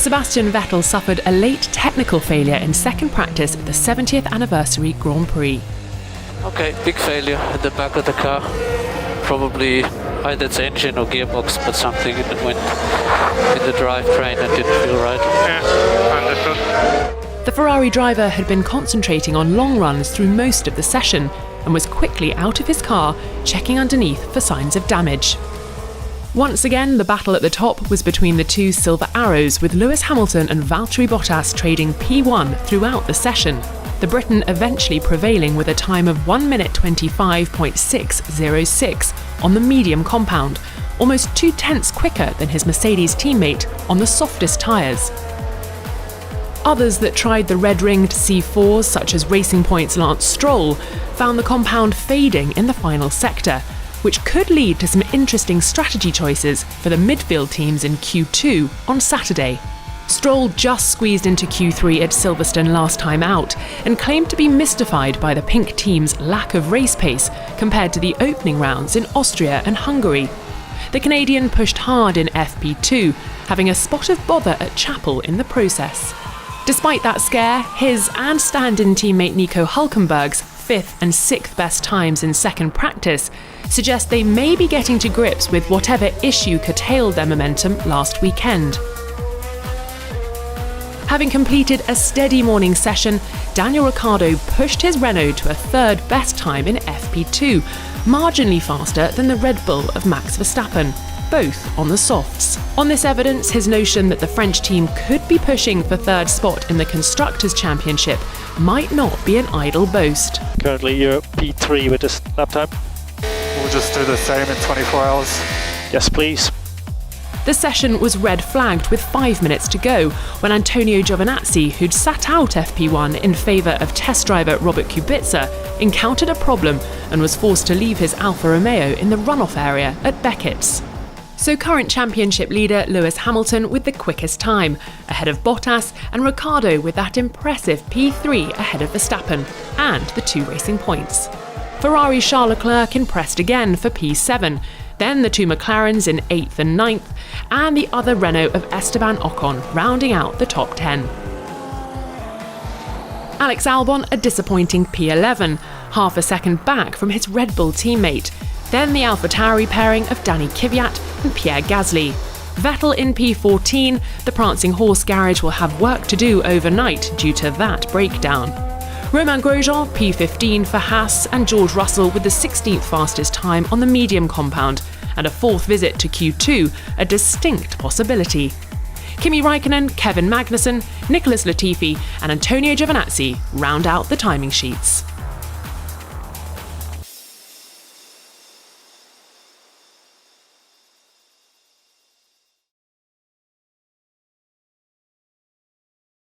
Sebastian Vettel suffered a late technical failure in second practice at the 70th anniversary Grand Prix. Okay, big failure at the back of the car. Probably either its engine or gearbox, but something went in the drivetrain that didn't feel right. Yeah, understood. The Ferrari driver had been concentrating on long runs through most of the session and was quickly out of his car, checking underneath for signs of damage. Once again, the battle at the top was between the two Silver Arrows, with Lewis Hamilton and Valtteri Bottas trading P1 throughout the session, the Briton eventually prevailing with a time of 1 minute 25.606 on the medium compound, almost 0.2 quicker than his Mercedes teammate on the softest tyres. Others that tried the red-ringed C4s, such as Racing Point's Lance Stroll, found the compound fading in the final sector, which could lead to some interesting strategy choices for the midfield teams in Q2 on Saturday. Stroll just squeezed into Q3 at Silverstone last time out and claimed to be mystified by the pink team's lack of race pace compared to the opening rounds in Austria and Hungary. The Canadian pushed hard in FP2, having a spot of bother at Chapel in the process. Despite that scare, his and stand-in teammate Nico Hülkenberg's 5th and 6th best times in second practice suggest they may be getting to grips with whatever issue curtailed their momentum last weekend. Having completed a steady morning session, Daniel Ricciardo pushed his Renault to a third best time in FP2, marginally faster than the Red Bull of Max Verstappen, both on the softs. On this evidence, his notion that the French team could be pushing for third spot in the Constructors' Championship might not be an idle boast. Currently you're at P3 with this lap time. We'll just do the same in 24 hours. Yes, please. The session was red flagged with 5 minutes to go when Antonio Giovinazzi, who'd sat out FP1 in favour of test driver Robert Kubica, encountered a problem and was forced to leave his Alfa Romeo in the runoff area at Beckett's. So current championship leader Lewis Hamilton with the quickest time, ahead of Bottas, and Ricciardo with that impressive P3 ahead of Verstappen, and the 2 racing points. Ferrari's Charles Leclerc impressed again for P7, then the 2 McLarens in 8th and 9th, and the other Renault of Esteban Ocon rounding out the top 10. Alex Albon a disappointing P11, half a second back from his Red Bull teammate, then the AlphaTauri pairing of Danny Kvyat and Pierre Gasly. Vettel in P14, the prancing horse garage will have work to do overnight due to that breakdown. Romain Grosjean P15 for Haas, and George Russell with the 16th fastest time on the medium compound, and a 4th visit to Q2 a distinct possibility. Kimi Raikkonen, Kevin Magnussen, Nicholas Latifi and Antonio Giovinazzi round out the timing sheets.